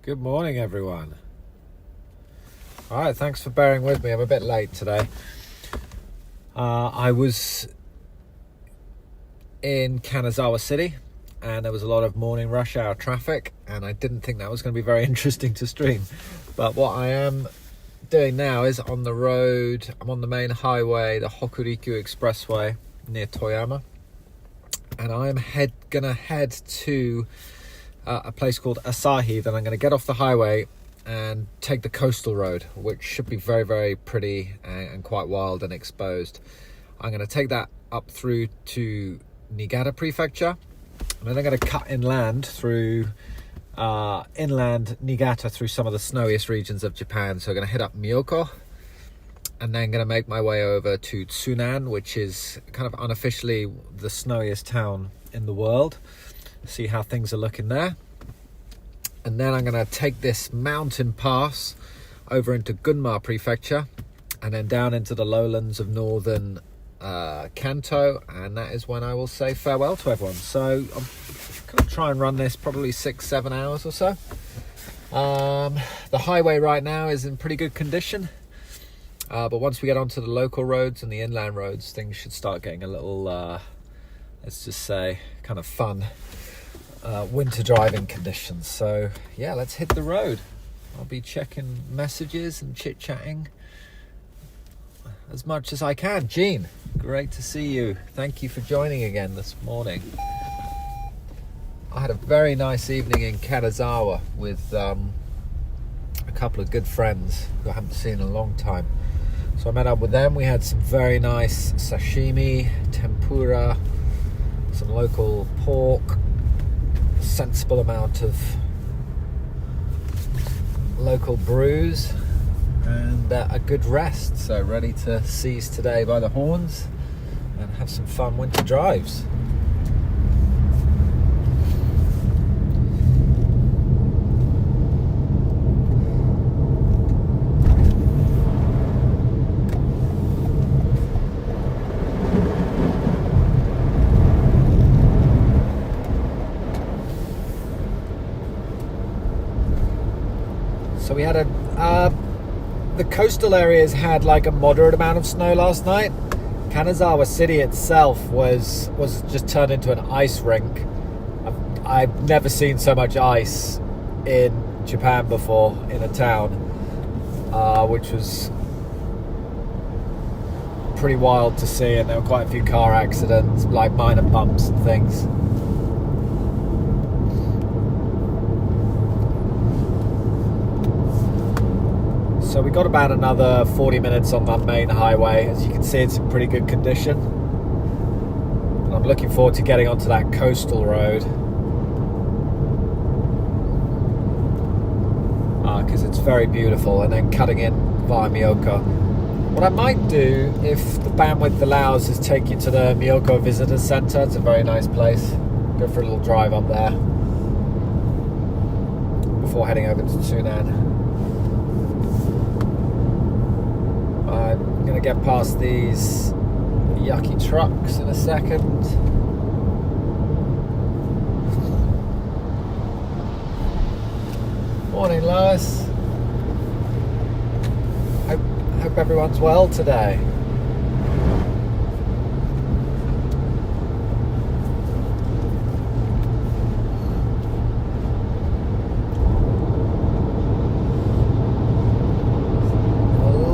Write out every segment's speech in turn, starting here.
Good morning, everyone. All right, thanks for bearing with me. I'm a bit late today. I was in Kanazawa City, and there was a lot of morning rush hour traffic, and I didn't think that was going to be very interesting to stream. But what I am doing now is on the road. I'm on the main highway, the Hokuriku Expressway near Toyama, and I'm gonna head to a place called Asahi. Then I'm going to get off the highway and take the coastal road, which should be very, very pretty and quite wild and exposed. I'm going to take that up through to Niigata prefecture, and then I'm going to cut inland through Niigata through some of the snowiest regions of Japan. So I'm going to hit up Myoko, and then going to make my way over to Tsunan, which is kind of unofficially the snowiest town in the world. See how things are looking there. And then I'm going to take this mountain pass over into Gunma prefecture, and then down into the lowlands of northern Kanto, and that is when I will say farewell to everyone. So I'm going to try and run this probably 6-7 hours or so. The highway right now is in pretty good condition, but once we get onto the local roads and the inland roads, things should start getting a little let's just say kind of fun winter driving conditions. So yeah, let's hit the road. I'll be checking messages and chit-chatting as much as I can. Jean, great to see you. Thank you for joining again this morning. I had a very nice evening in Kanazawa with a couple of good friends who I haven't seen in a long time. So I met up with them. We had some very nice sashimi, tempura, some local pork, sensible amount of local brews, and a good rest. So ready to seize today by the horns and have some fun winter drives. So we had the coastal areas had like a moderate amount of snow last night. Kanazawa City itself was just turned into an ice rink. I've never seen so much ice in Japan before in a town, which was pretty wild to see, and there were quite a few car accidents, like minor bumps and things. So we got about another 40 minutes on that main highway. As you can see, it's in pretty good condition. And I'm looking forward to getting onto that coastal road, because it's very beautiful, and then cutting in via Myoko. What I might do, if the bandwidth allows, is take you to the Myoko Visitor Center. It's a very nice place. Go for a little drive up there before heading over to Tsunan. I'm going to get past these yucky trucks in a second. Morning, Lois. Hope everyone's well today.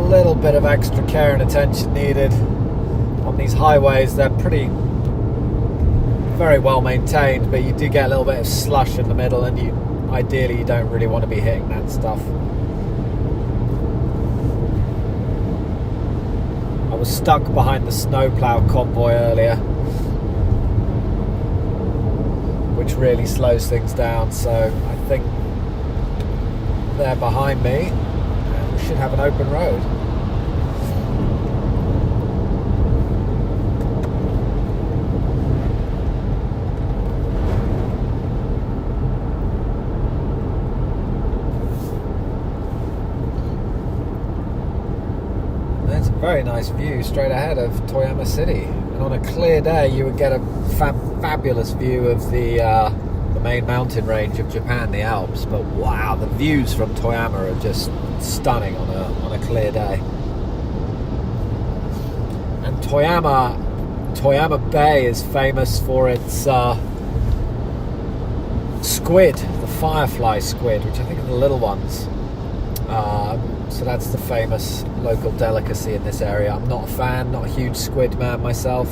Little bit of extra care and attention needed on these highways. They're very well maintained, but you do get a little bit of slush in the middle, and ideally you don't really want to be hitting that stuff. I was stuck behind the snowplow convoy earlier, which really slows things down, so I think they're behind me and we should have an open road. Very nice view straight ahead of Toyama City, and on a clear day you would get a fabulous view of the the main mountain range of Japan, the Alps. But wow, the views from Toyama are just stunning on a clear day. And Toyama Bay is famous for its squid, the firefly squid, which I think are the little ones. So that's the famous local delicacy in this area. I'm not a fan, not a huge squid man myself.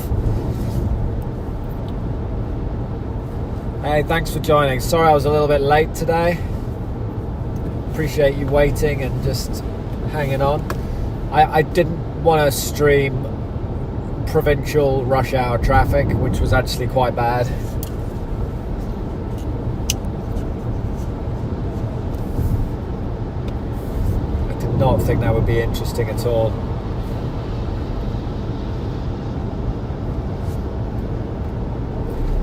Hey, thanks for joining. Sorry I was a little bit late today. Appreciate you waiting and just hanging on. I didn't want to stream provincial rush hour traffic, which was actually quite bad. I did not think that would be interesting at all.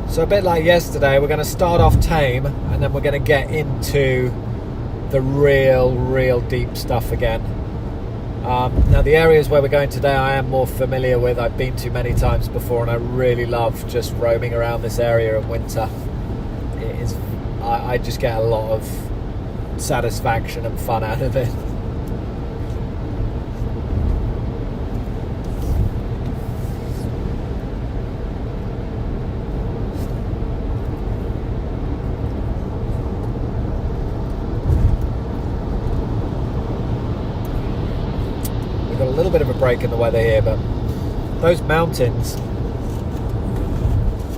So a bit like yesterday, we're going to start off tame and then we're going to get into the real deep stuff again. Now the areas where we're going today I am more familiar with. I've been to many times before and I really love just roaming around this area in winter. It is, I just get a lot of satisfaction and fun out of it. A little bit of a break in the weather here, but those mountains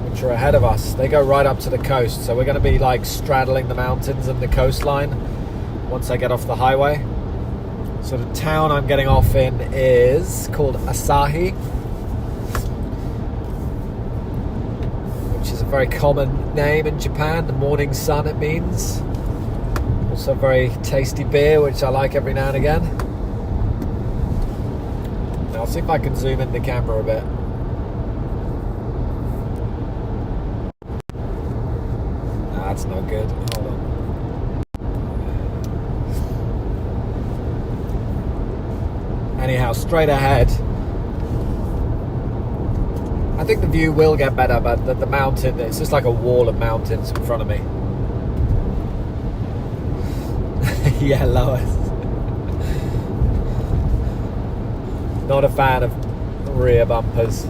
which are ahead of us, they go right up to the coast, so we're going to be like straddling the mountains and the coastline once I get off the highway. So the town I'm getting off in is called Asahi, which is a very common name in Japan. The morning sun, it means. Also very tasty beer, which I like every now and again. I'll see if I can zoom in the camera a bit. Nah, that's no good. Hold on. Anyhow, straight ahead. I think the view will get better, but the mountain, it's just like a wall of mountains in front of me. Yeah, Lois. Not a fan of rear bumpers.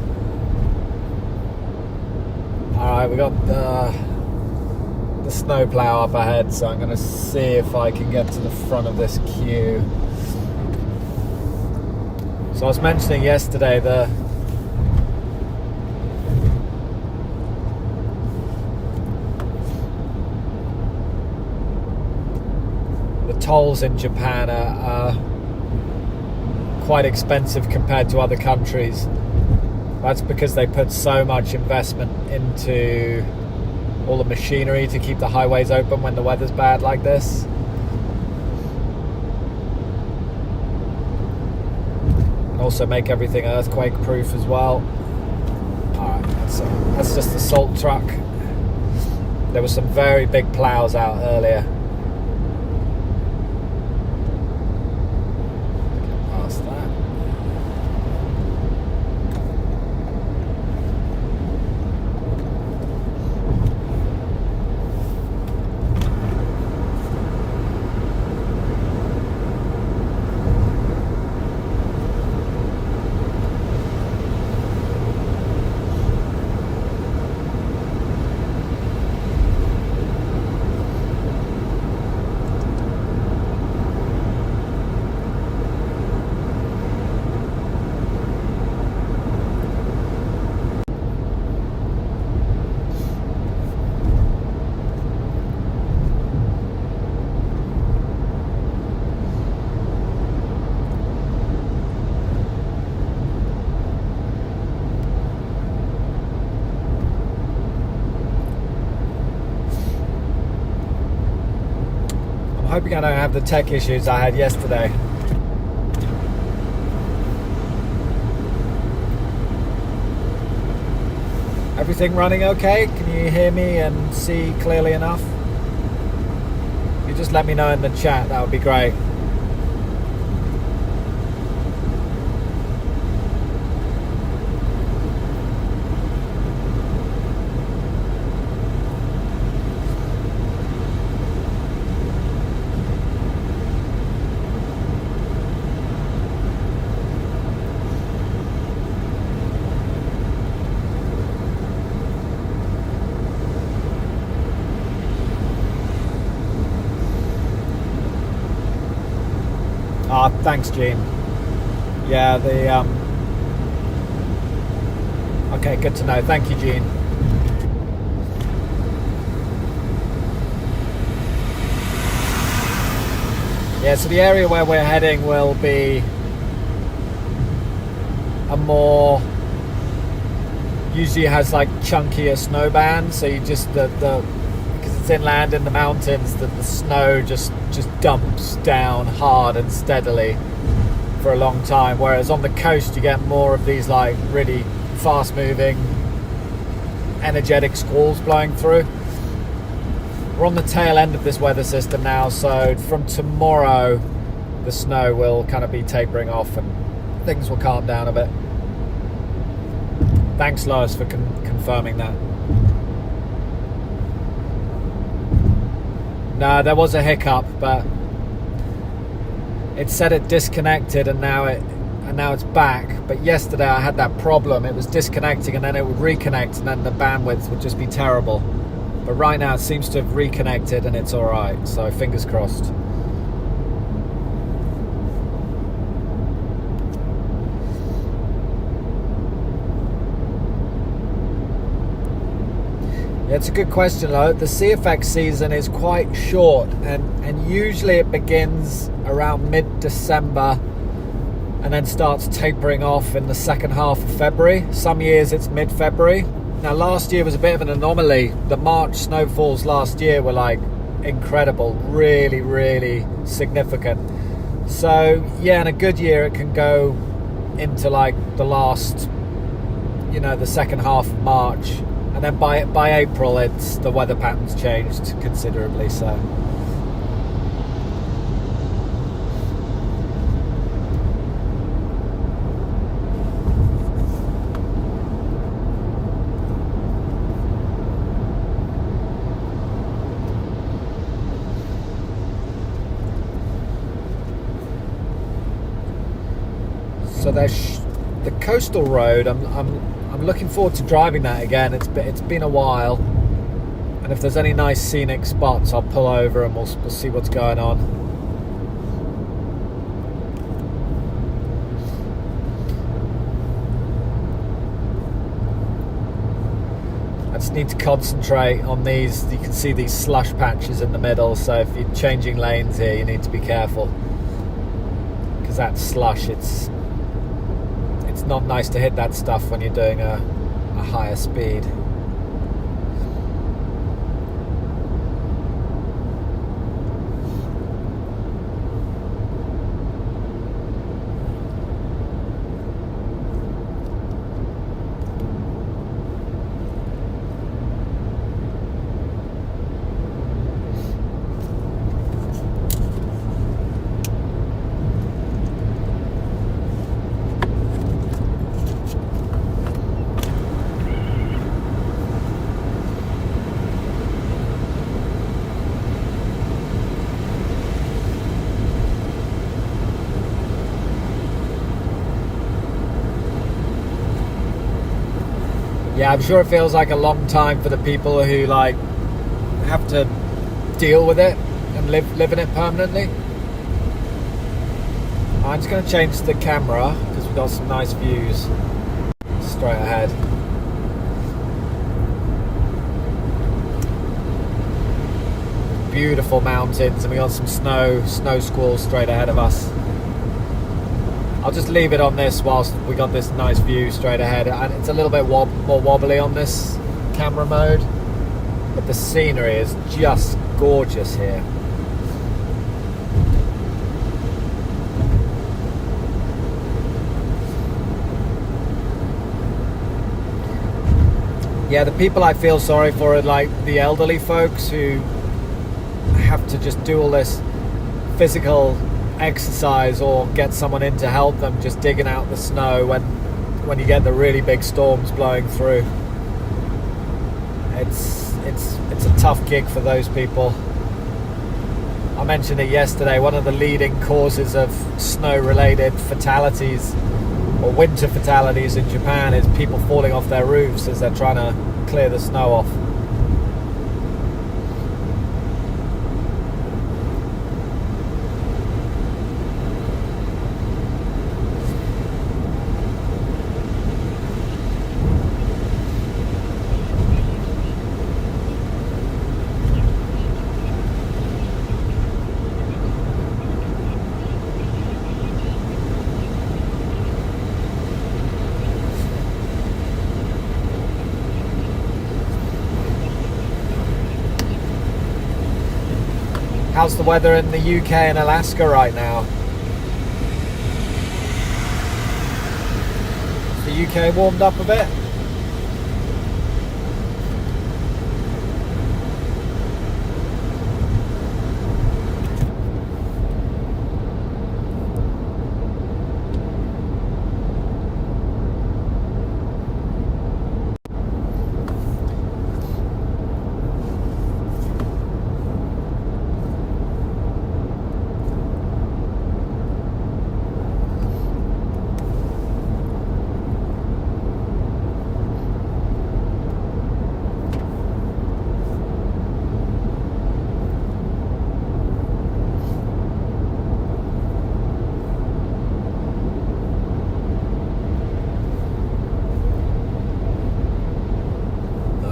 Alright, we got the snowplow up ahead, so I'm going to see if I can get to the front of this queue. So I was mentioning yesterday the tolls in Japan are quite expensive compared to other countries. That's because they put so much investment into all the machinery to keep the highways open when the weather's bad like this. And also make everything earthquake proof as well. Alright, that's just the salt truck. There were some very big plows out earlier. Hoping I don't have the tech issues I had yesterday. Everything running okay? Can you hear me and see clearly enough? You just let me know in the chat, that would be great. Thanks, Gene. Yeah, okay, good to know. Thank you, Gene. Yeah, so the area where we're heading will be a more, usually has like chunkier snow bands, so you just because it's inland in the mountains, the snow just dumps down hard and steadily for a long time, whereas on the coast you get more of these like really fast moving energetic squalls blowing through. We're on the tail end of this weather system now, so from tomorrow the snow will kind of be tapering off and things will calm down a bit. Thanks, Lois, for confirming that. No, there was a hiccup, but it said it disconnected and now it's back. But yesterday I had that problem. It was disconnecting and then it would reconnect and then the bandwidth would just be terrible. But right now it seems to have reconnected and it's all right. So fingers crossed. Yeah, it's a good question, though. The CFX season is quite short, and usually it begins around mid-December and then starts tapering off in the second half of February. Some years it's mid-February. Now, last year was a bit of an anomaly. The March snowfalls last year were like incredible, really, really significant. So, yeah, in a good year it can go into like the last, the second half of March. And then by April, the weather pattern's changed considerably. So there's the coastal road. I'm looking forward to driving that again. It's been a while, and if there's any nice scenic spots, I'll pull over and we'll see what's going on. I just need to concentrate on these. You can see these slush patches in the middle, so if you're changing lanes here, you need to be careful, because that slush, it's not nice to hit that stuff when you're doing a higher speed. Yeah, I'm sure it feels like a long time for the people who like have to deal with it and live in it permanently. I'm just going to change the camera because we've got some nice views straight ahead. Beautiful mountains, and we got some snow squalls straight ahead of us. I'll just leave it on this whilst we got this nice view straight ahead. And it's a little bit more wobbly on this camera mode, but the scenery is just gorgeous here. Yeah, the people I feel sorry for are like the elderly folks who have to just do all this physical exercise or get someone in to help them just digging out the snow when you get the really big storms blowing through. It's a tough gig for those people. I mentioned it yesterday. One of the leading causes of snow-related fatalities or winter fatalities in Japan is people falling off their roofs as they're trying to clear the snow off. How's the weather in the UK and Alaska right now? Is the UK warmed up a bit?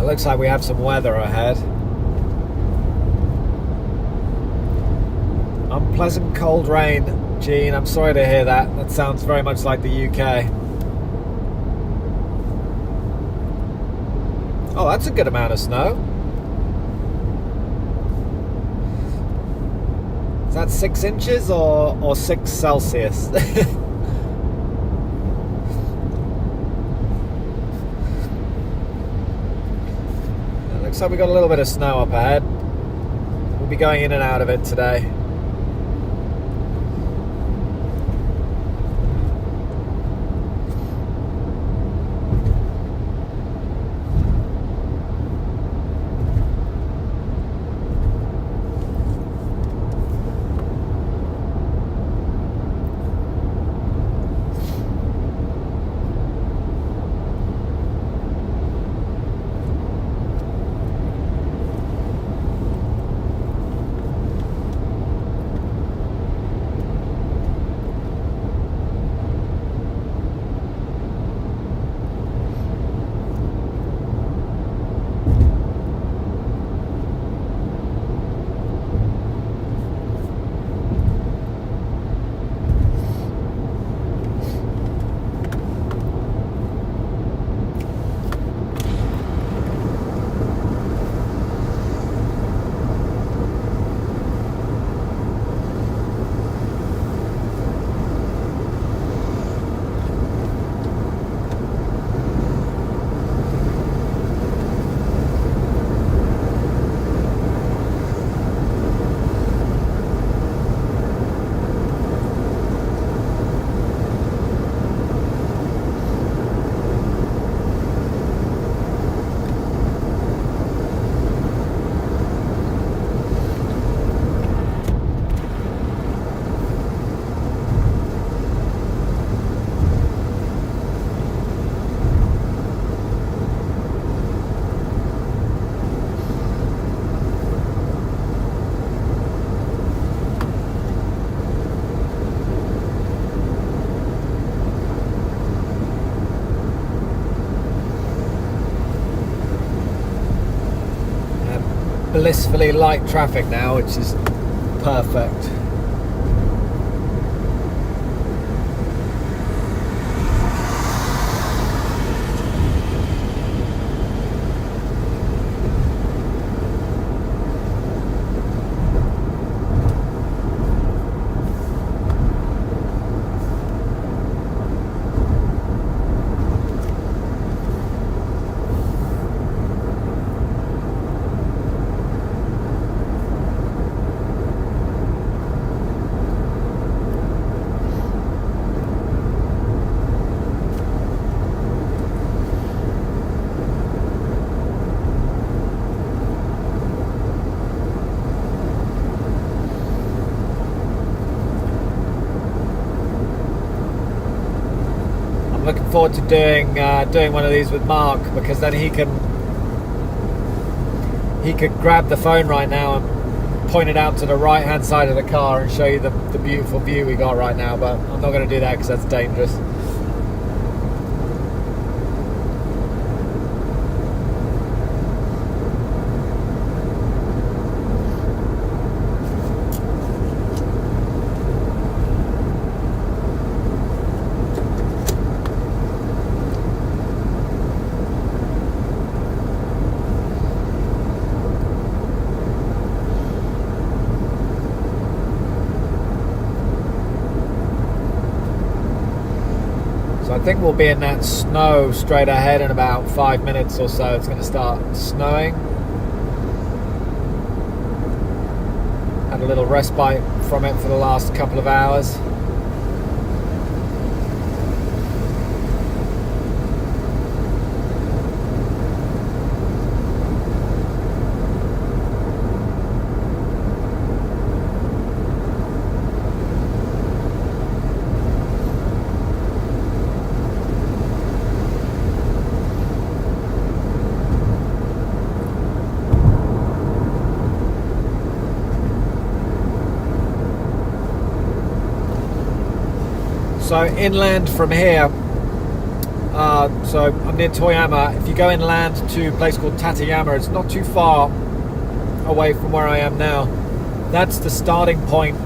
Looks like we have some weather ahead. Unpleasant cold rain. Gene, I'm sorry to hear that. That sounds very much like the UK. Oh, that's a good amount of snow. Is that 6 inches or 6 Celsius? Looks like we got a little bit of snow up ahead. We'll be going in and out of it today. Blissfully light traffic now, which is perfect. Looking forward to doing one of these with Mark, because then he could grab the phone right now and point it out to the right hand side of the car and show you the beautiful view we got right now, but I'm not going to do that because that's dangerous. think we'll be in that snow straight ahead in about 5 minutes or so. It's going to start snowing. Had a little respite from it for the last couple of hours. So inland from here, so I'm near Toyama. If you go inland to a place called Tateyama, it's not too far away from where I am now. That's the starting point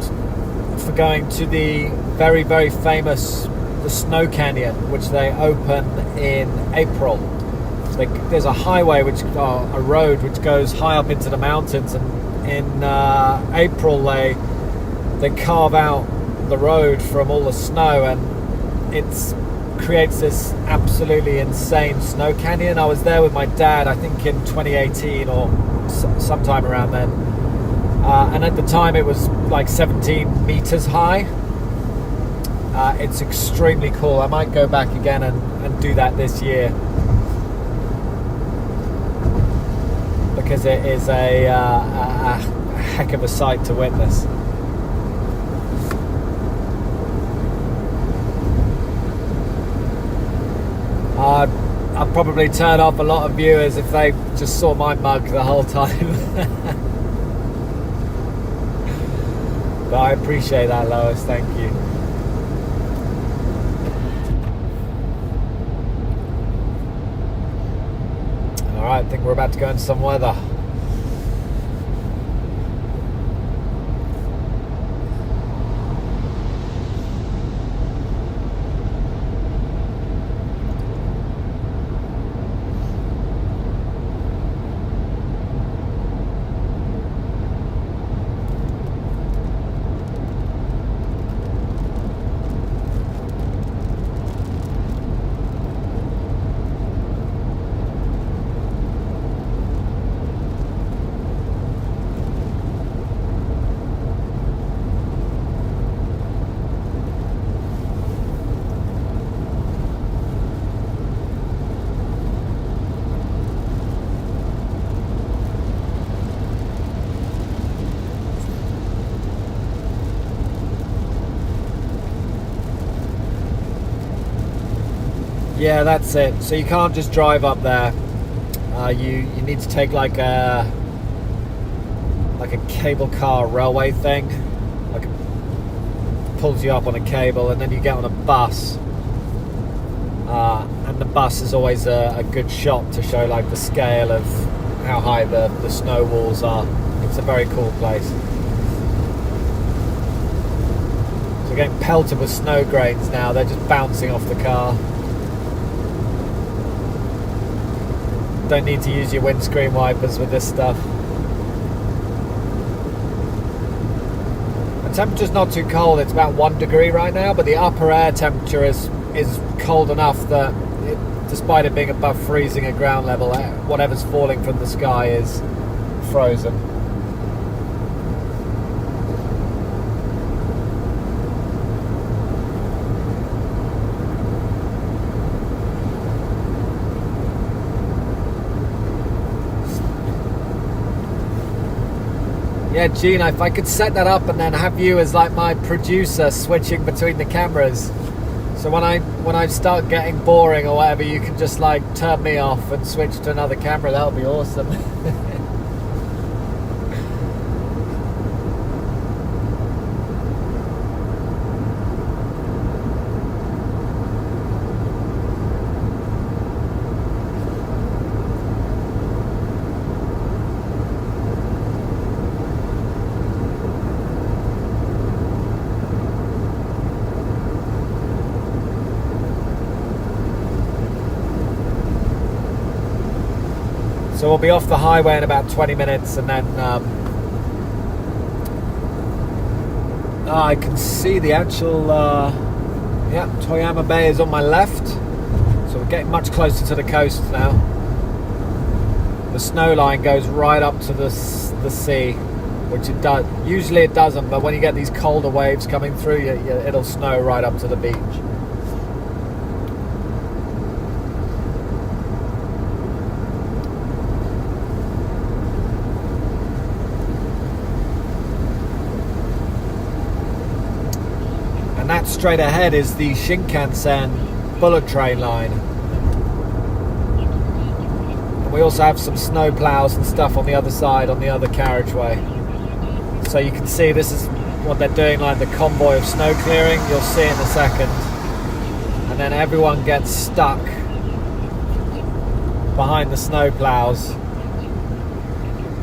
for going to the very, very famous the Snow Canyon, which they open in April. There's a highway, a road which goes high up into the mountains, and in April they carve out the road from all the snow, and it creates this absolutely insane snow canyon. I was there with my dad, I think in 2018 or sometime around then, and at the time it was like 17 meters high. It's extremely cool. I might go back again and do that this year, because it is a heck of a sight to witness. I'd probably turn off a lot of viewers if they just saw my mug the whole time. But I appreciate that, Lois. Thank you. Alright, I think we're about to go into some weather. Yeah, that's it. So you can't just drive up there. You need to take like a cable car railway thing. Pulls you up on a cable, and then you get on a bus. And the bus is always a good shot to show like the scale of how high the snow walls are. It's a very cool place. So we're getting pelted with snow grains now. They're just bouncing off the car. Don't need to use your windscreen wipers with this stuff. The temperature's not too cold. It's about 1 degree right now, but the upper air temperature is cold enough that despite it being above freezing at ground level, whatever's falling from the sky is frozen. Yeah, Gina, if I could set that up and then have you as like my producer switching between the cameras, so when I start getting boring or whatever, you can just like turn me off and switch to another camera. That would be awesome. So we'll be off the highway in about 20 minutes, and then I can see the actual Yeah, Toyama Bay is on my left, so we're getting much closer to the coast now. The snow line goes right up to the sea, which it does. Usually it doesn't, but when you get these colder waves coming through, it'll snow right up to the beach. And that straight ahead is the Shinkansen bullet train line. And we also have some snow plows and stuff on the other side, on the other carriageway. So you can see this is what they're doing, like the convoy of snow clearing. You'll see in a second. And then everyone gets stuck behind the snow plows.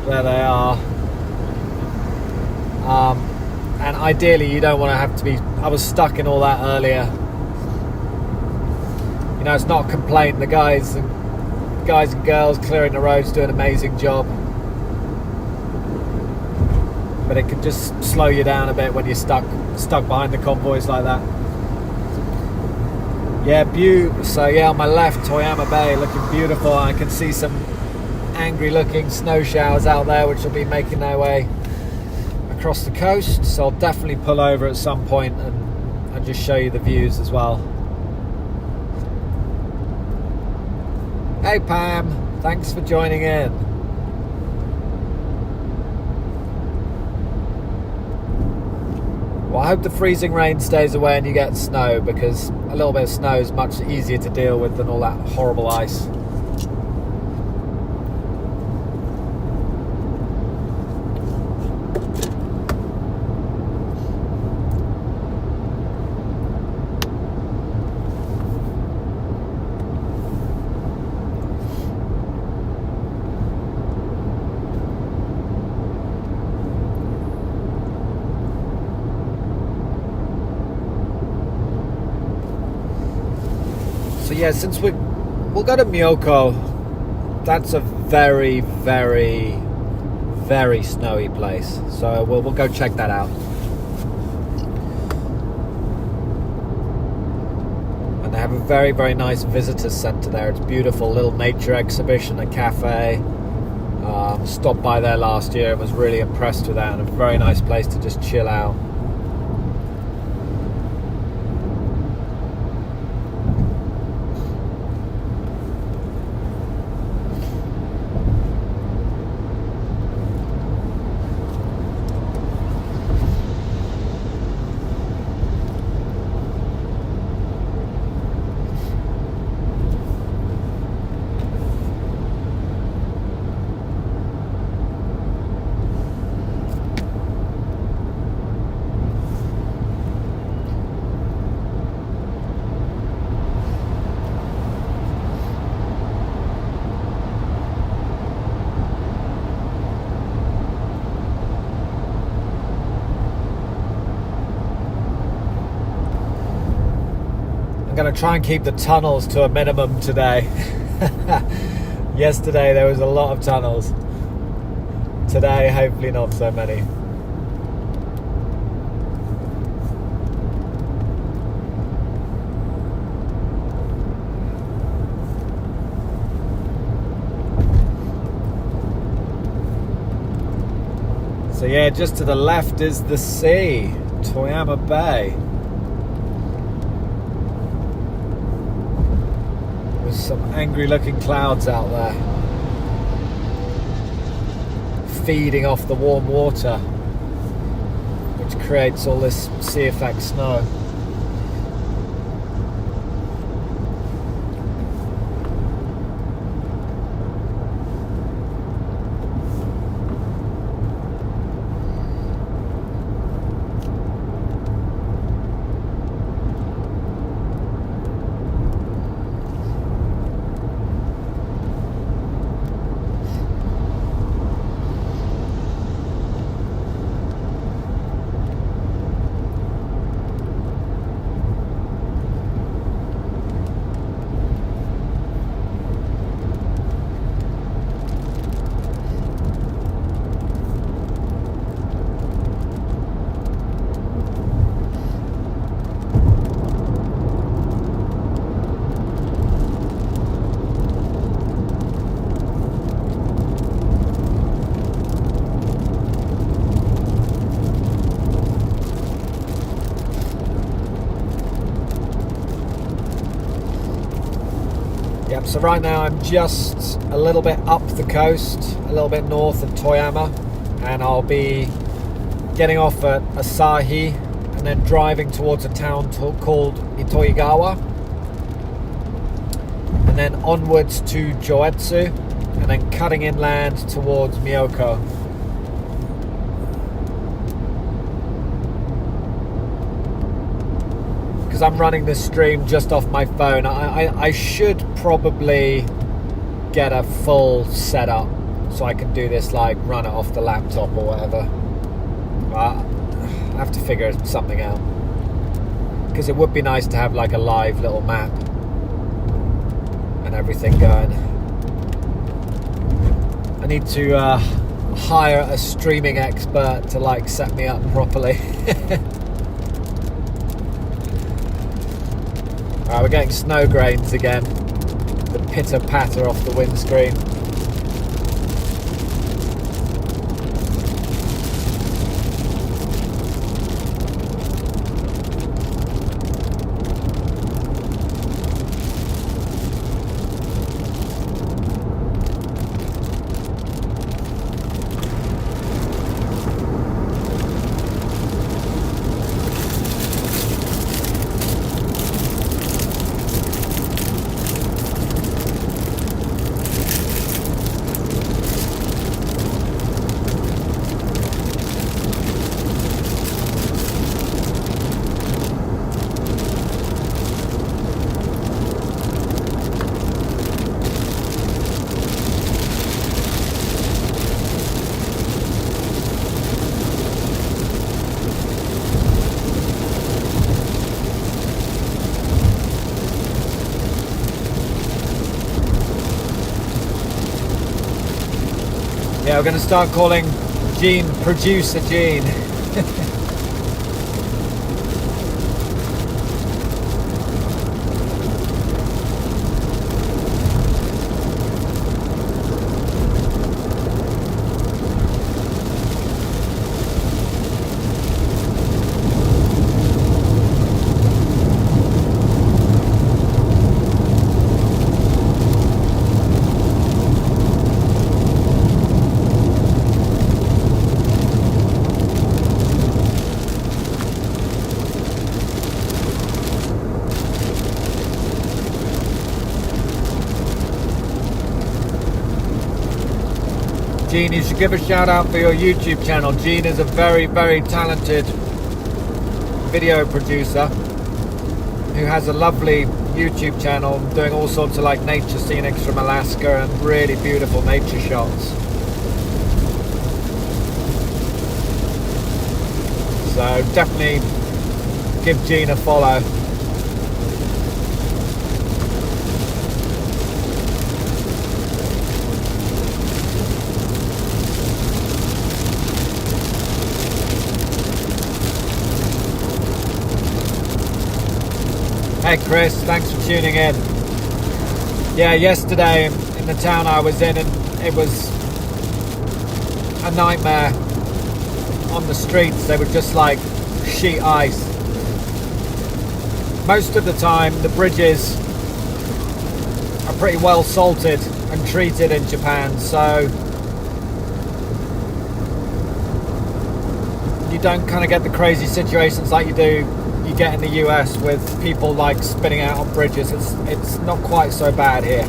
There they are. And ideally you don't want to have to be... I was stuck in all that earlier. You know, it's not a complaint. The guys and girls clearing the roads do an amazing job. But it can just slow you down a bit when you're stuck behind the convoys like that. Yeah, so yeah, on my left, Toyama Bay, looking beautiful. I can see some angry looking snow showers out there, which will be making their way across the coast. So I'll definitely pull over at some point and just show you the views as well. Hey Pam, thanks for joining in. Well, I hope the freezing rain stays away and you get snow, because a little bit of snow is much easier to deal with than all that horrible ice. So yeah, since we'll go to Myoko, that's a very, very, very snowy place. So we'll go check that out. And they have a very, very nice visitor centre there. It's beautiful, little nature exhibition, a cafe. Stopped by there last year and was really impressed with that, and a very nice place to just chill out. I'm going to try and keep the tunnels to a minimum today. Yesterday there was a lot of tunnels. Today, hopefully not so many. So yeah, just to the left is the sea, Toyama Bay. Some angry looking clouds out there feeding off the warm water, which creates all this sea effect snow. Yep, so right now I'm just a little bit up the coast, a little bit north of Toyama, and I'll be getting off at Asahi and then driving towards a town called Itoigawa, and then onwards to Joetsu, and then cutting inland towards Miyoko. Because I'm running this stream just off my phone, I should probably get a full setup so I can do this, like run it off the laptop or whatever. But I have to figure something out, because it would be nice to have like a live little map and everything going. I need to hire a streaming expert to like set me up properly. Alright, we're getting snow grains again. The pitter patter off the windscreen. Yeah, we're going to start calling Gene Producer Gene. Gene, you should give a shout out for your YouTube channel. Gene is a very, very talented video producer who has a lovely YouTube channel doing all sorts of like nature scenics from Alaska and really beautiful nature shots. So definitely give Gene a follow. Hey Chris, thanks for tuning in. Yeah, yesterday in the town I was in, and it was a nightmare on the streets. They were just like sheet ice. Most of the time the bridges are pretty well salted and treated in Japan, so you don't kind of get the crazy situations like you get in the US with people like spinning out on bridges. It's not quite so bad here.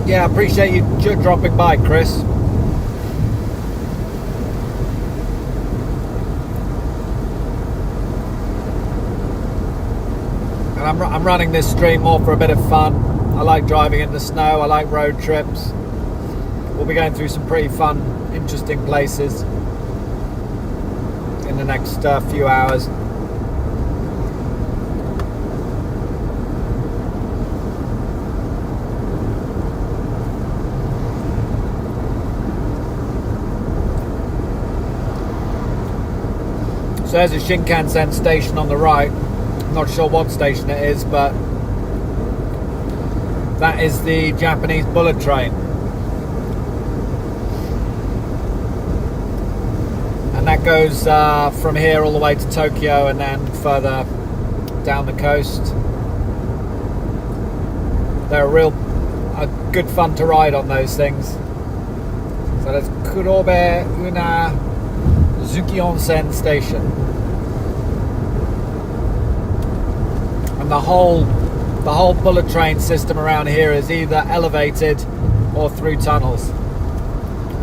Yeah, I appreciate you dropping by, Chris. And I'm running this stream more for a bit of fun. I like driving in the snow. I like road trips. We'll be going through some pretty fun, interesting places in the next few hours. So there's a Shinkansen station on the right. I'm not sure what station it is, but that is the Japanese bullet train. And that goes from here all the way to Tokyo and then further down the coast. They're a good fun to ride on those things. So that's Kurobe Una Zuki Onsen Station. And the whole bullet train system around here is either elevated or through tunnels.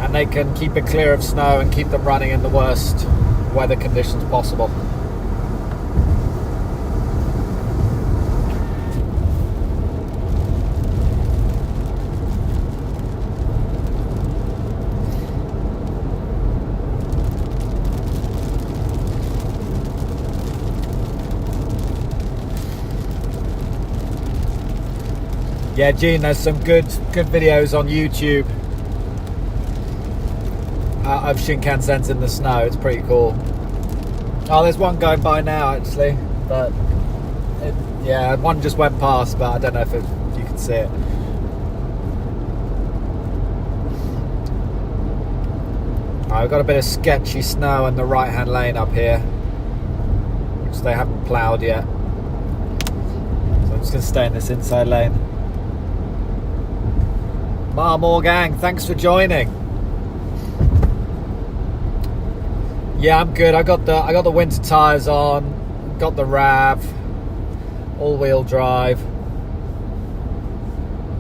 And they can keep it clear of snow and keep them running in the worst weather conditions possible. Yeah, Gene, there's some good videos on YouTube of Shinkansens in the snow. It's pretty cool. Oh, there's one going by now actually, but yeah, one just went past, but I don't know if you can see it. I've got a bit of sketchy snow in the right-hand lane up here, which they haven't ploughed yet. So I'm just going to stay in this inside lane. Morgang, thanks for joining. Yeah, I'm good. I got the winter tires on, got the RAV, all-wheel drive.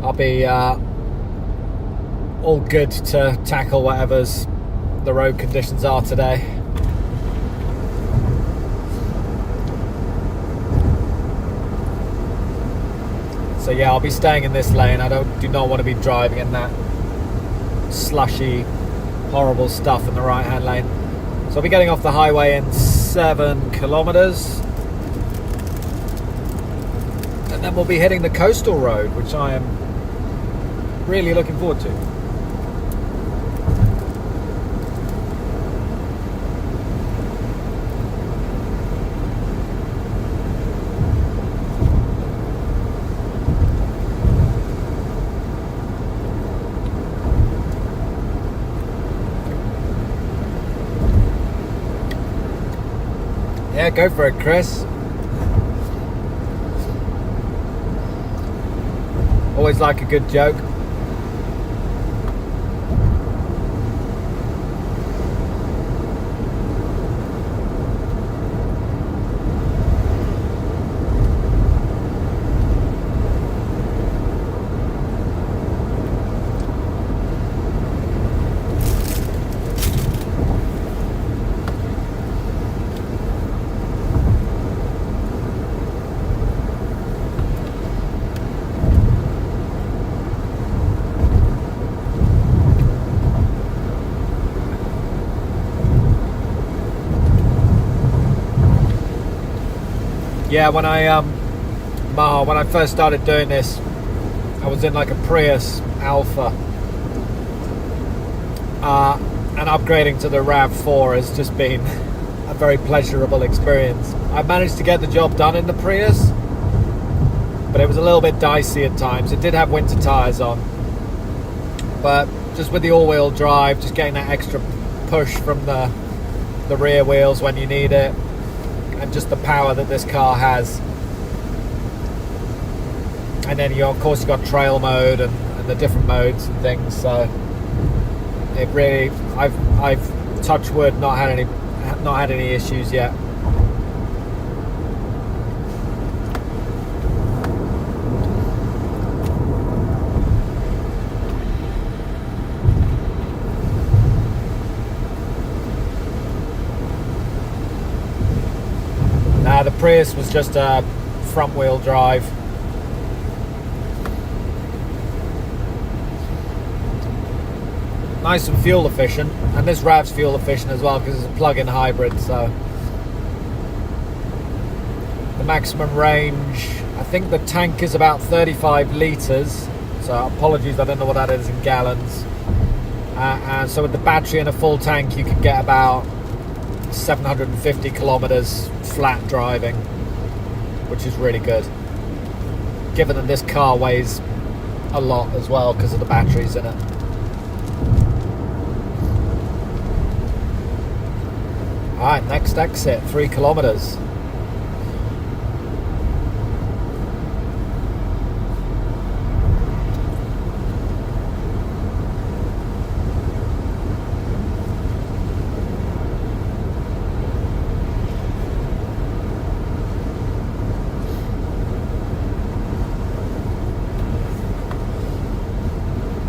I'll be all good to tackle whatever's the road conditions are today. So yeah, I'll be staying in this lane. I do not want to be driving in that slushy, horrible stuff in the right-hand lane. So I'll be getting off the highway in 7 kilometers. And then we'll be hitting the coastal road, which I am really looking forward to. Yeah, go for it, Chris. Always like a good joke. Yeah, when I first started doing this, I was in like a Prius Alpha, and upgrading to the RAV4 has just been a very pleasurable experience. I managed to get the job done in the Prius, but it was a little bit dicey at times. It did have winter tires on, but just with the all-wheel drive, just getting that extra push from the rear wheels when you need it, and just the power that this car has. And then of course you've got trail mode and the different modes and things, so it really, I've touched wood, not had any issues yet. The Prius was just a front wheel drive. Nice and fuel efficient, and this RAV's fuel efficient as well because it's a plug-in hybrid. So the maximum range, I think the tank is about 35 litres, so apologies, I don't know what that is in gallons. And so with the battery and a full tank you can get about 750 kilometers flat driving, which is really good, given that this car weighs a lot as well because of the batteries in it. Alright, next exit, 3 kilometers.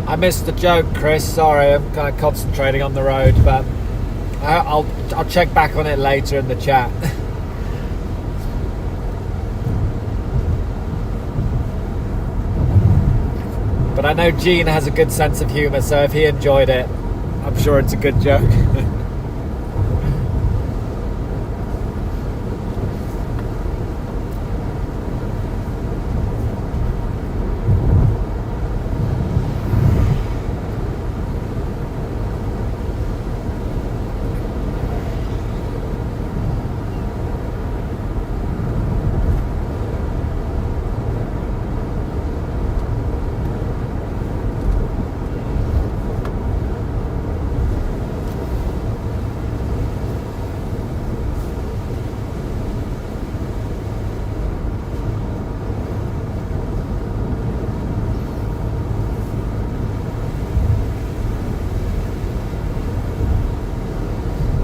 I missed the joke, Chris. Sorry, I'm kind of concentrating on the road, but I'll check back on it later in the chat. But I know Gene has a good sense of humour, so if he enjoyed it, I'm sure it's a good joke.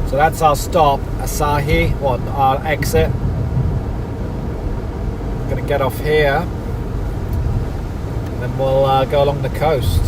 So that's our stop, Asahi, our exit. I'm going to get off here, and then we'll go along the coast.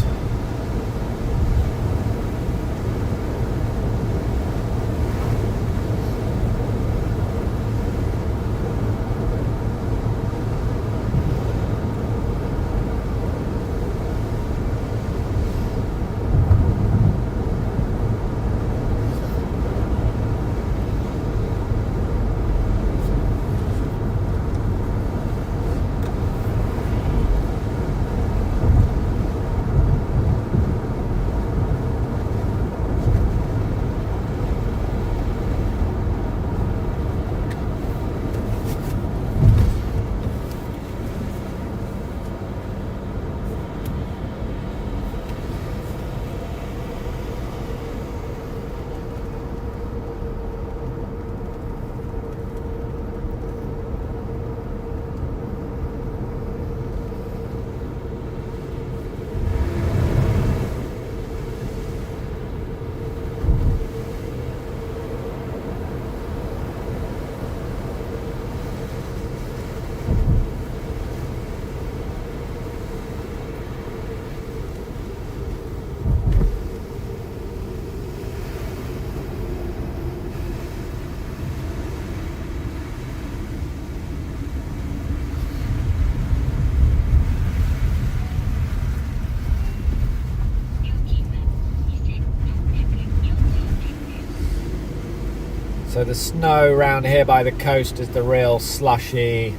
So the snow around here by the coast is the real slushy,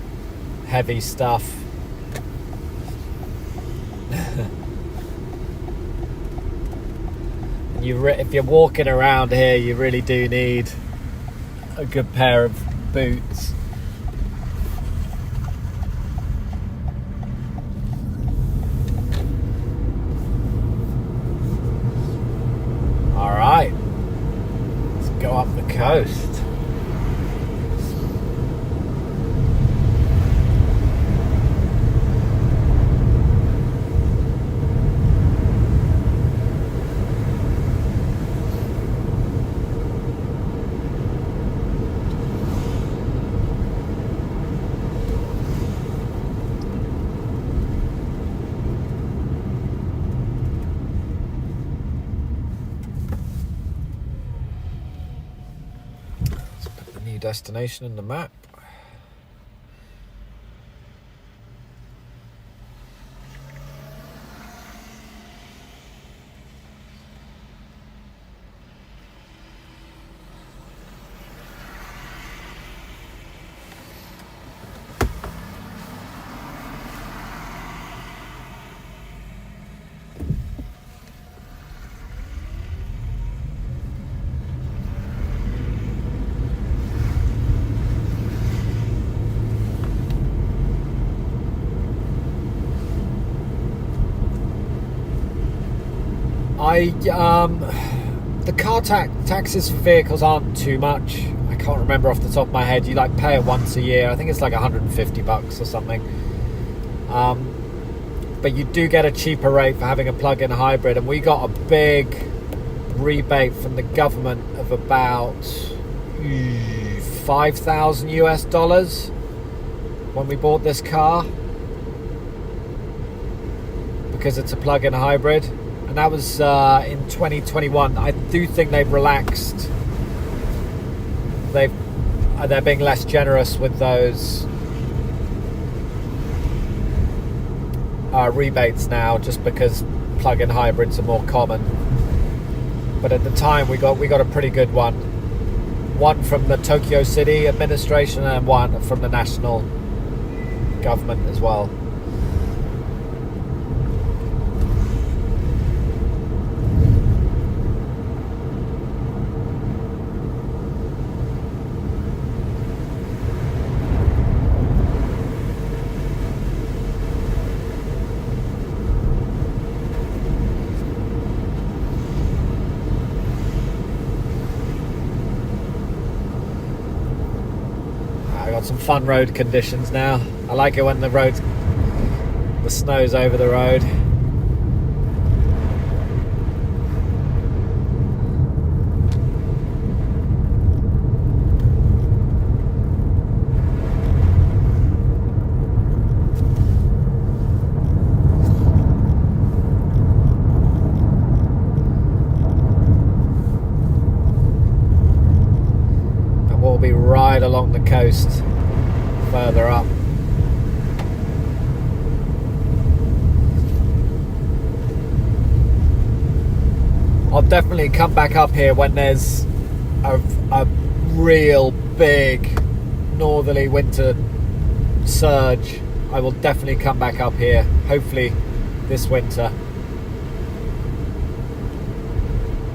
heavy stuff. If you're walking around here, you really do need a good pair of boots. All right, let's go up the coast. Destination in the map. The car taxes for vehicles aren't too much. I can't remember off the top of my head. You like pay it once a year. I think it's like $150 or something. But you do get a cheaper rate for having a plug-in hybrid, and we got a big rebate from the government of about $5,000 when we bought this car, because it's a plug-in hybrid, and that was in 2021. I do think they've relaxed. They're being less generous with those rebates now, just because plug-in hybrids are more common. But at the time, we got a pretty good one from the Tokyo City administration and one from the national government as well. Some fun road conditions now. I like it when the snow's over the road. And we'll be right along the coast further up. I'll definitely come back up here when there's a real big northerly winter surge. I will definitely come back up here, hopefully this winter,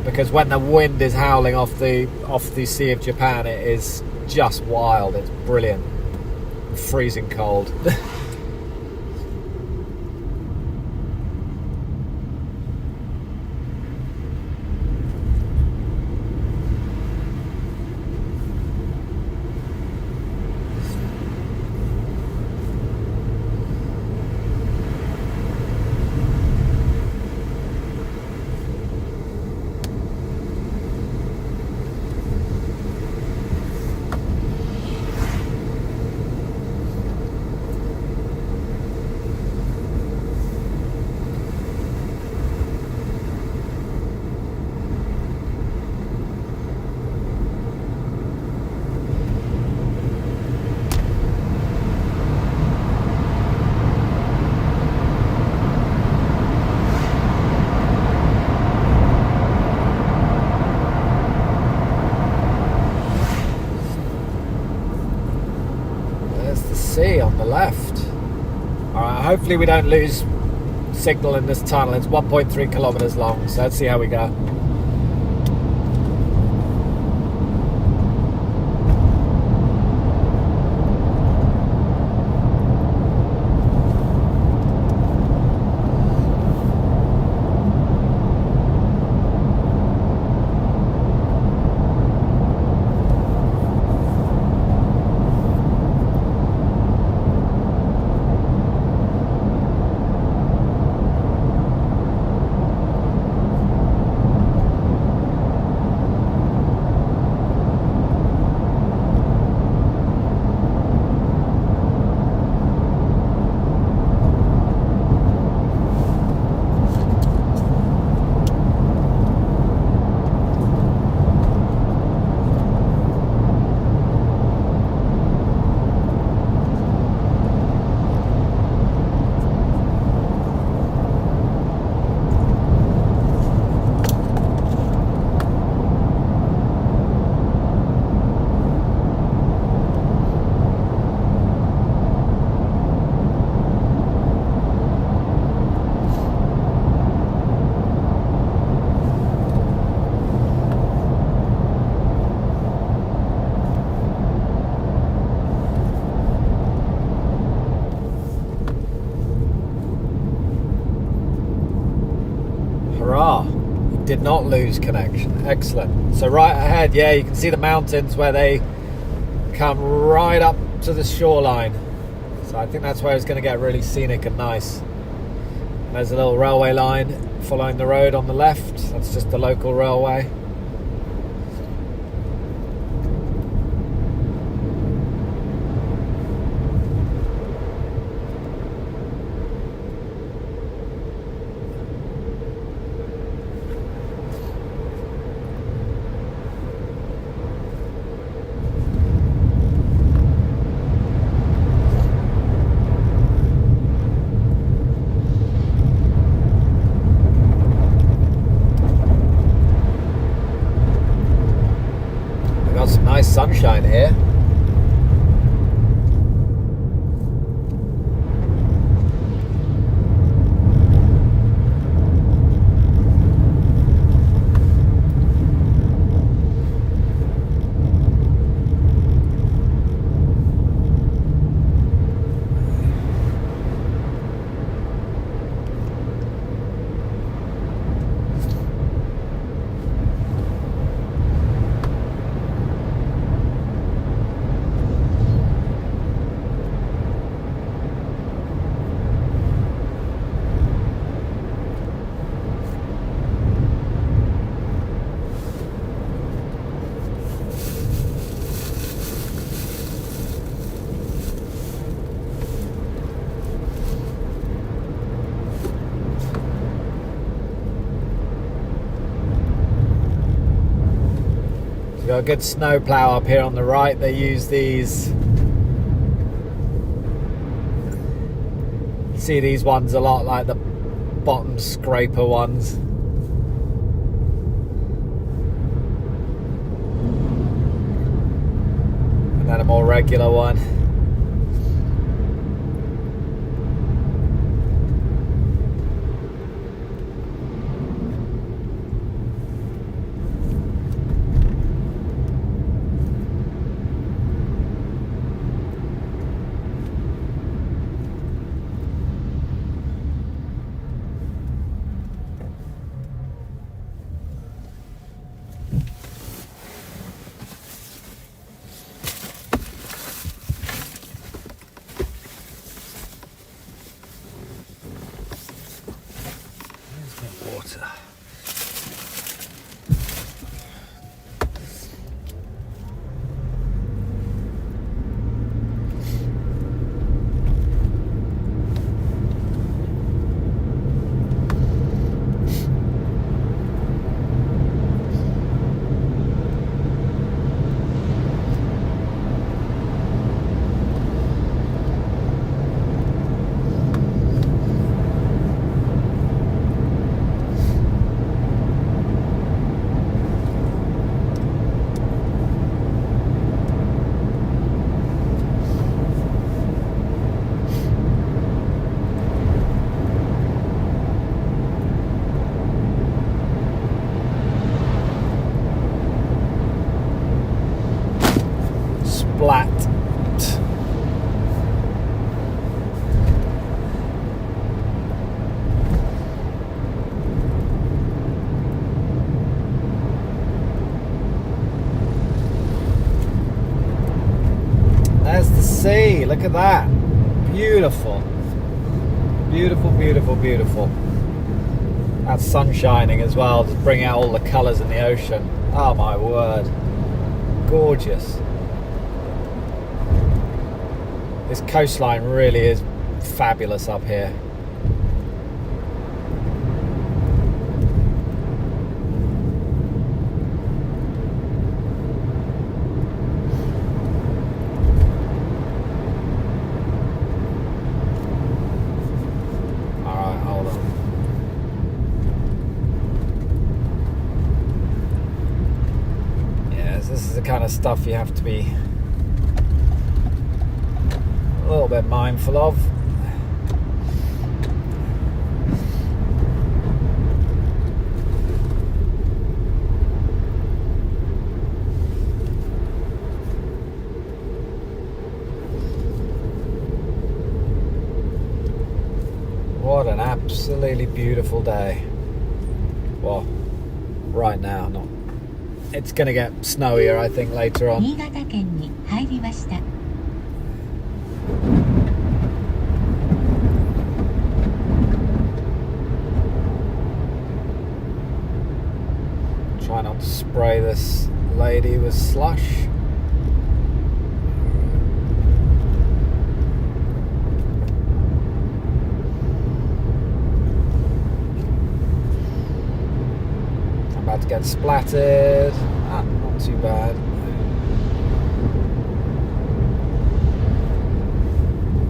because when the wind is howling off the Sea of Japan, it is just wild. It's brilliant. Freezing cold. Sea on the left. Alright, hopefully we don't lose signal in this tunnel. It's 1.3 kilometers long, so let's see how we go. Did not lose connection. Excellent. So right ahead, yeah, you can see the mountains where they come right up to the shoreline. So I think that's where it's going to get really scenic and nice. And there's a little railway line following the road on the left. That's just the local railway. Some nice sunshine here. We've got a good snow plough up here on the right. They use these. See these ones a lot, like the bottom scraper ones. And then a more regular one. Water. Splat. There's the sea. Look at that. Beautiful. Beautiful, beautiful, beautiful. That's sun shining as well to bring out all the colours in the ocean. Oh my word. Gorgeous. This coastline really is fabulous up here. Alright, hold on. Yes, this is the kind of stuff you have to be a little bit mindful of. What an absolutely beautiful day. Wow. right now. Not. It's gonna get snowier, I think, later on. 新潟県に入りました。 Try not to spray this lady with slush. I'm about to get splattered. Not too bad.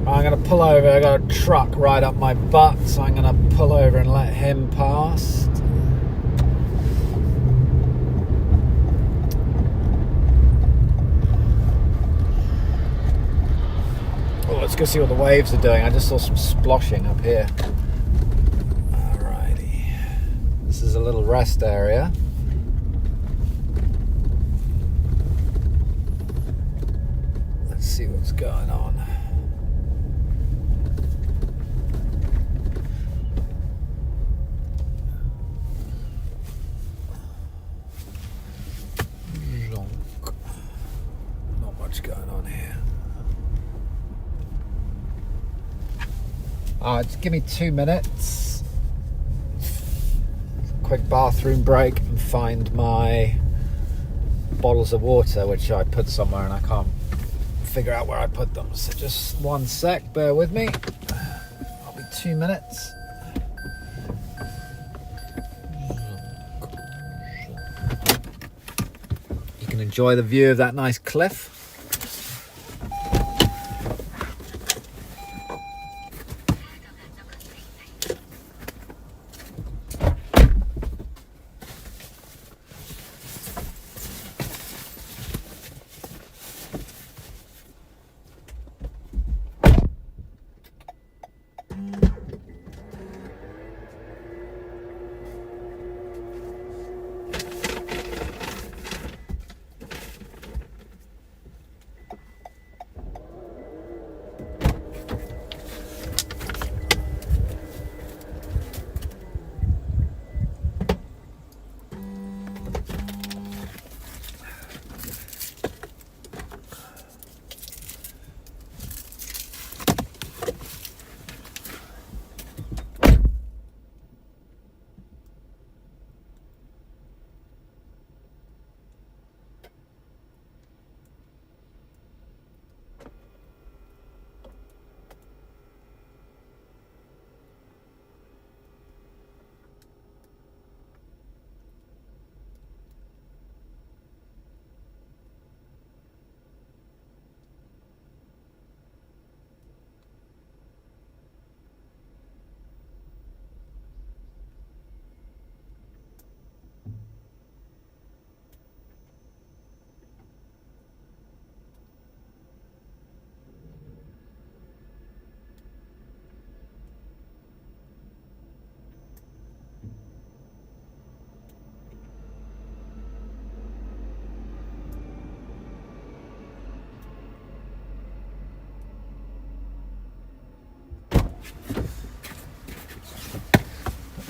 I'm going to pull over. I got a truck right up my butt, so I'm going to pull over and let him pass. Oh, let's go see what the waves are doing. I just saw some sploshing up here. Alrighty. This is a little rest area. Let's see what's going on. Not much going on here. Just give me 2 minutes. Quick bathroom break and find my bottles of water, which I put somewhere and I can't figure out where I put them. So just 1 sec, bear with me. I'll be 2 minutes. You can enjoy the view of that nice cliff.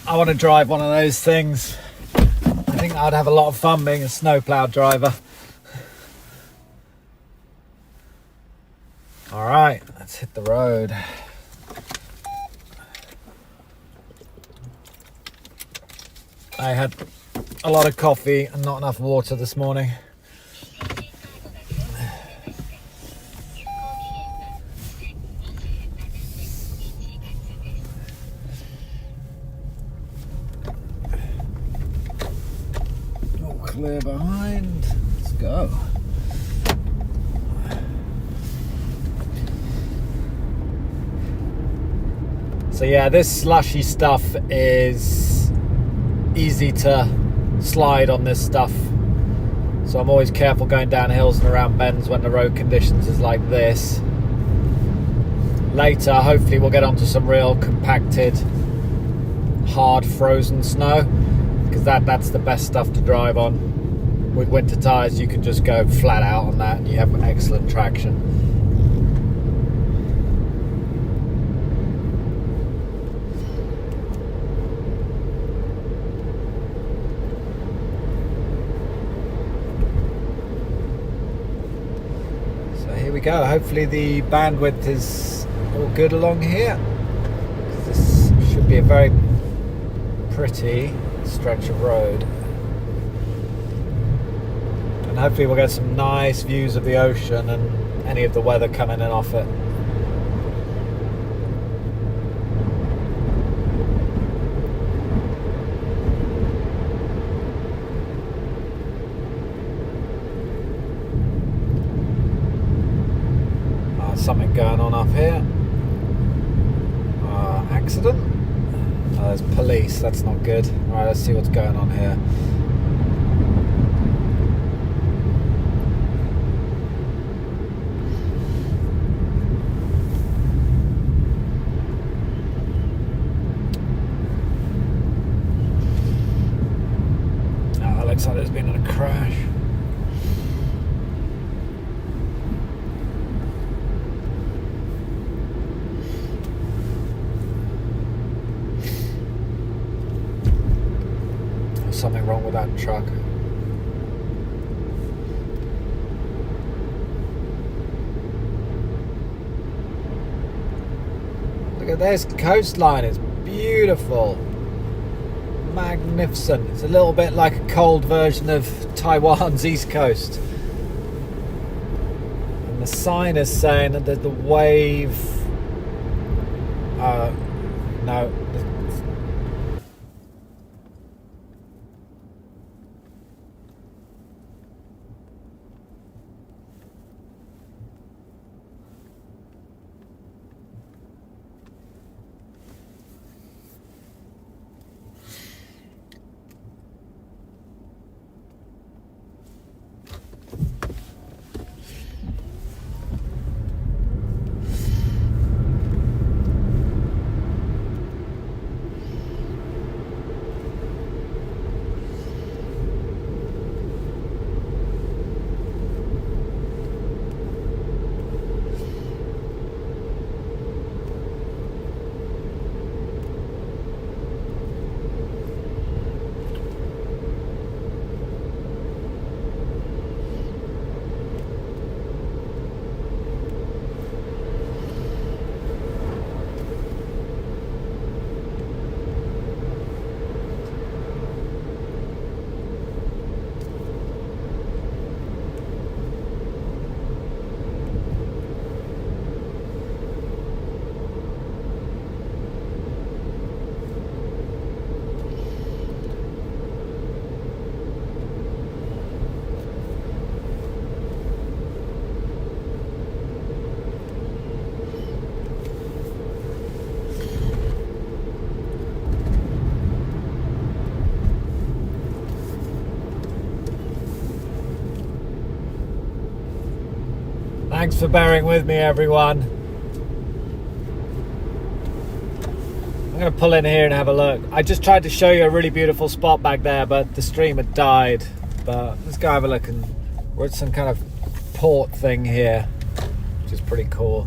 I want to drive one of those things. I think I'd have a lot of fun being a snowplow driver. All right, let's hit the road. I had a lot of coffee and not enough water this morning. Clear behind. Let's go. So yeah, this slushy stuff is easy to slide on this stuff. So I'm always careful going down hills and around bends when the road conditions is like this. Later, hopefully we'll get onto some real compacted, hard frozen snow, because that's the best stuff to drive on. With winter tyres, you can just go flat out on that and you have excellent traction. go. Hopefully the bandwidth is all good along here. This should be a very pretty stretch of road. And hopefully we'll get some nice views of the ocean and any of the weather coming in off it. Something going on up here. Accident? Oh, there's police, that's not good. Alright, let's see what's going on here. Oh, it looks like there's been a crash. Something wrong with that truck. Look at this coastline, it's beautiful. Magnificent. It's a little bit like a cold version of Taiwan's east coast. And the sign is saying that the wave... no. Thanks for bearing with me, everyone. I'm going to pull in here and have a look. I just tried to show you a really beautiful spot back there, but the stream had died. But let's go have a look. And we're at some kind of port thing here, which is pretty cool.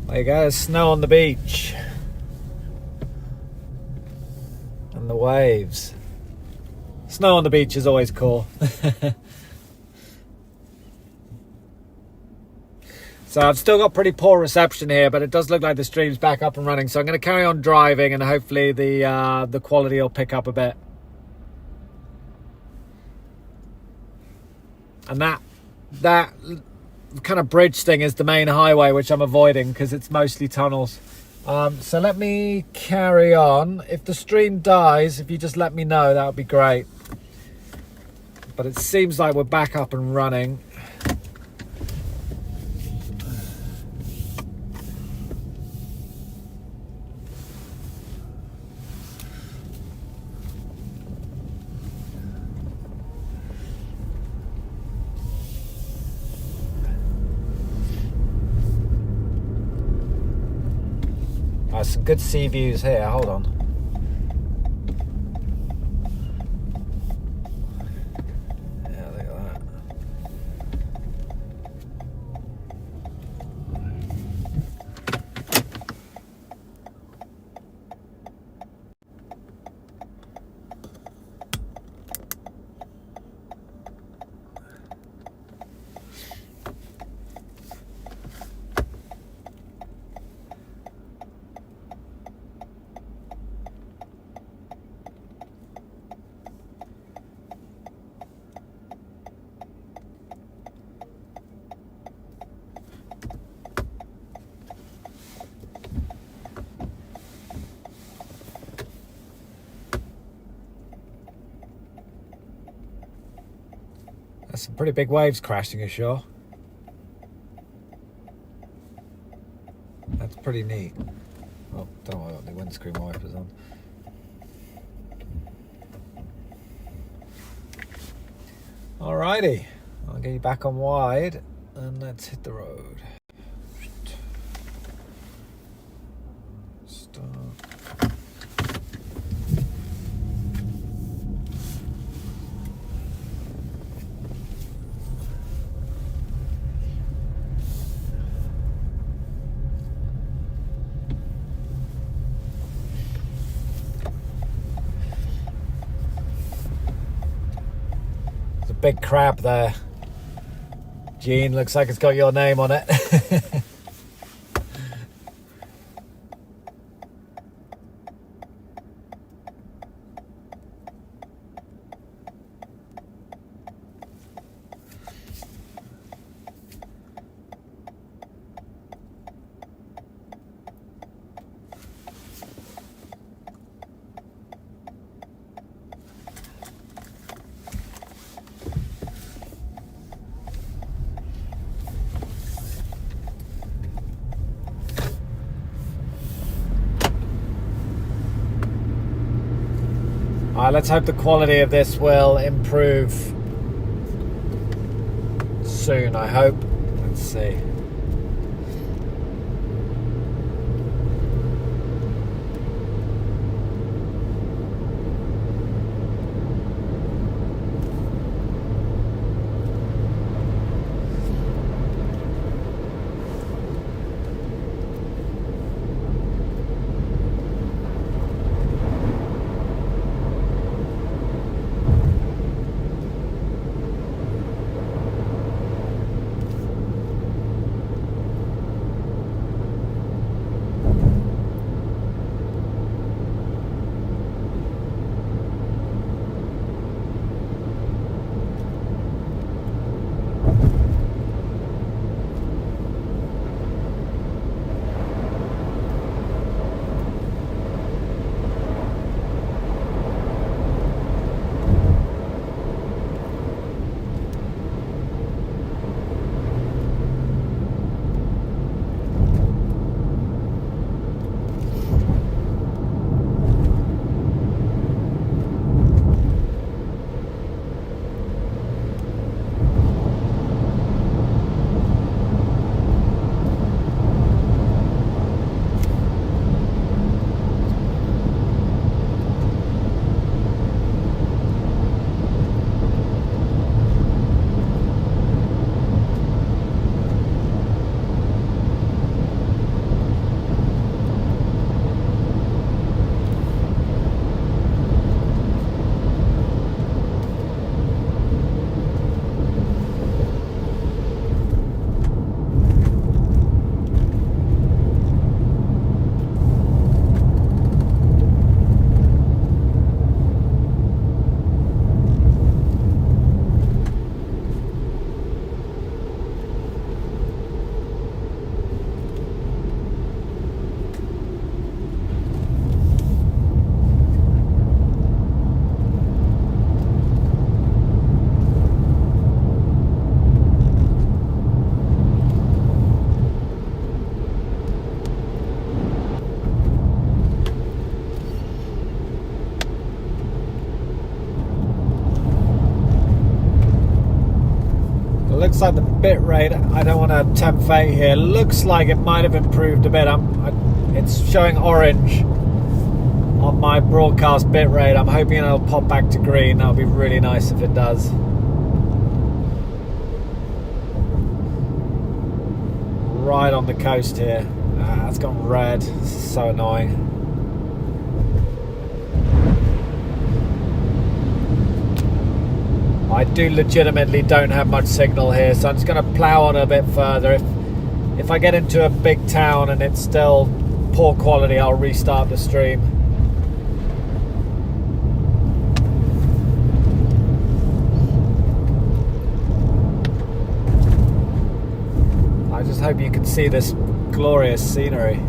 There you go, there's snow on the beach. And the waves. Snow on the beach is always cool. So I've still got pretty poor reception here, but it does look like the stream's back up and running. So I'm going to carry on driving and hopefully the quality will pick up a bit. And that kind of bridge thing is the main highway, which I'm avoiding because it's mostly tunnels. So let me carry on. If the stream dies, if you just let me know, that would be great. But it seems like we're back up and running. Some good sea views here, hold on. some pretty big waves crashing ashore. That's pretty neat. Oh, don't know why I've got the windscreen wipers on. Alrighty, I'll get you back on wide and let's hit the road. Start. Big crab there. Gene, looks like it's got your name on it. Let's hope the quality of this will improve soon, I hope. Let's see. Looks like the bit rate, I don't want to tempt fate here, looks like it might have improved a bit. It's showing orange on my broadcast bit rate. I'm hoping it'll pop back to green. That'll be really nice if it does. Right on the coast here. It's gone red. This is so annoying. I do legitimately don't have much signal here, so I'm just going to plow on a bit further. If I get into a big town and it's still poor quality, I'll restart the stream. I just hope you can see this glorious scenery.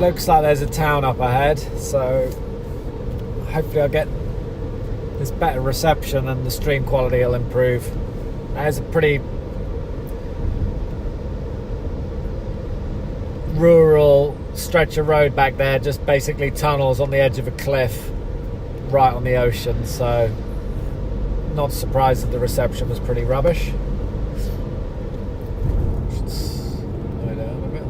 looks like there's a town up ahead, so hopefully I'll get this better reception and the stream quality will improve. There's a pretty rural stretch of road back there, just basically tunnels on the edge of a cliff right on the ocean, so not surprised that the reception was pretty rubbish. Should slow down a bit.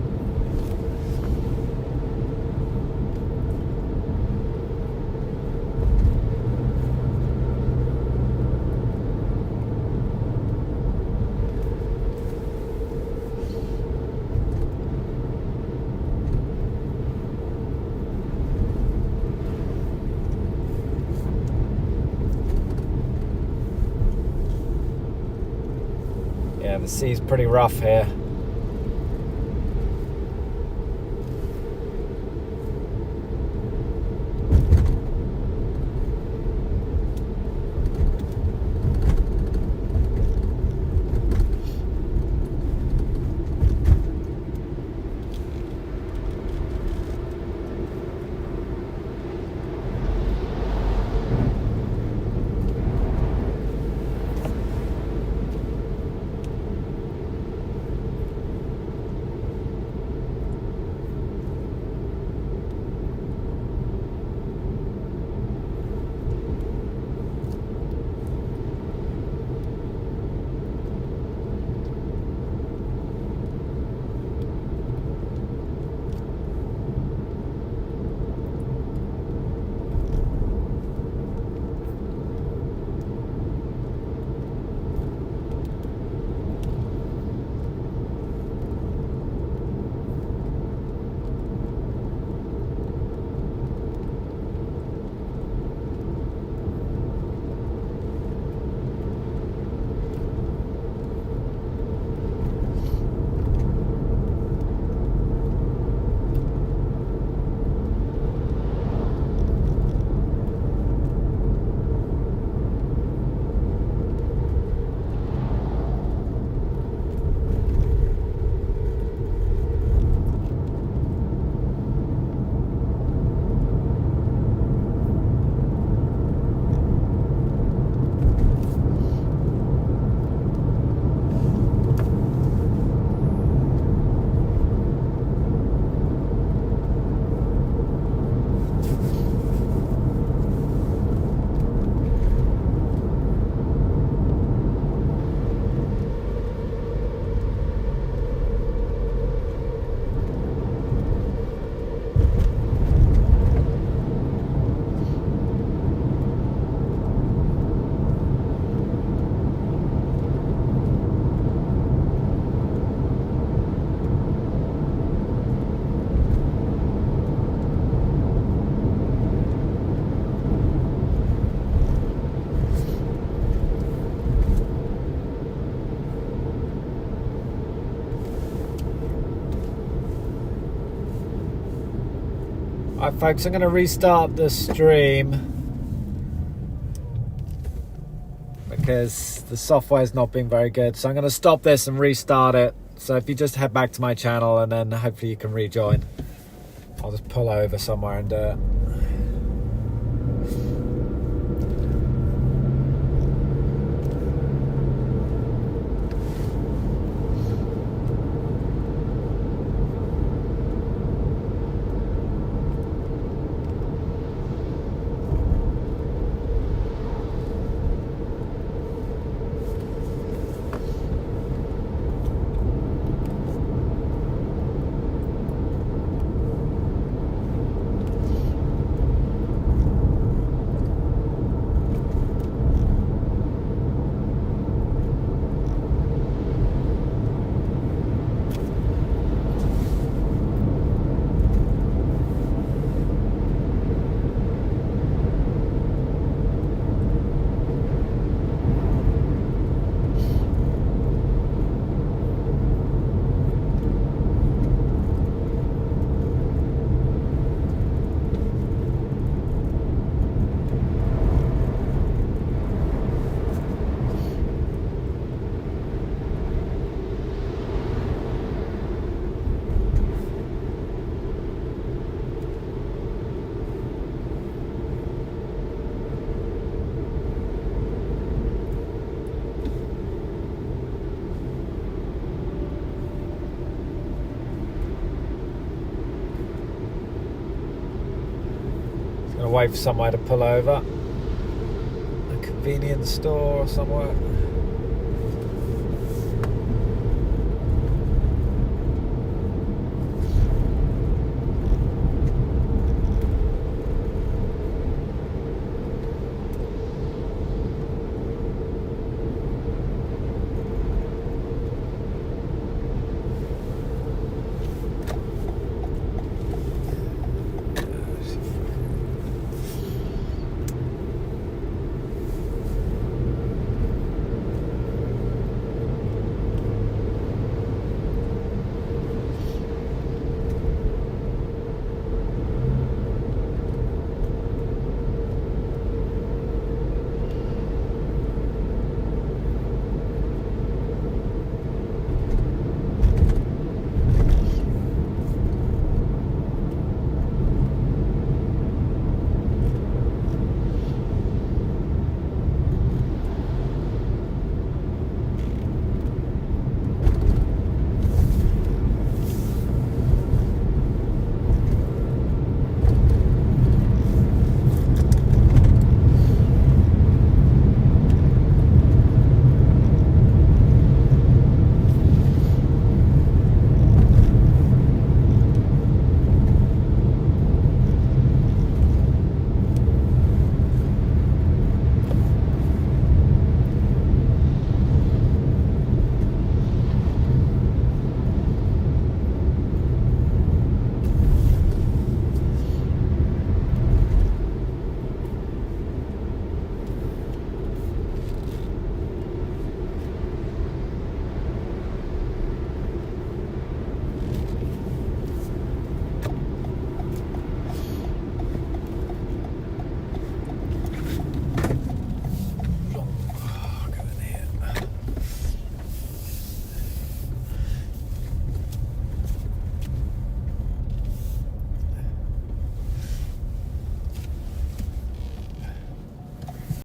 Yeah, the sea's pretty rough here. Alright folks, I'm going to restart the stream because the software's not being very good. So I'm going to stop this and restart it. So if you just head back to my channel and then hopefully you can rejoin. I'll just pull over somewhere and do it. wait for somewhere to pull over. A convenience store or somewhere.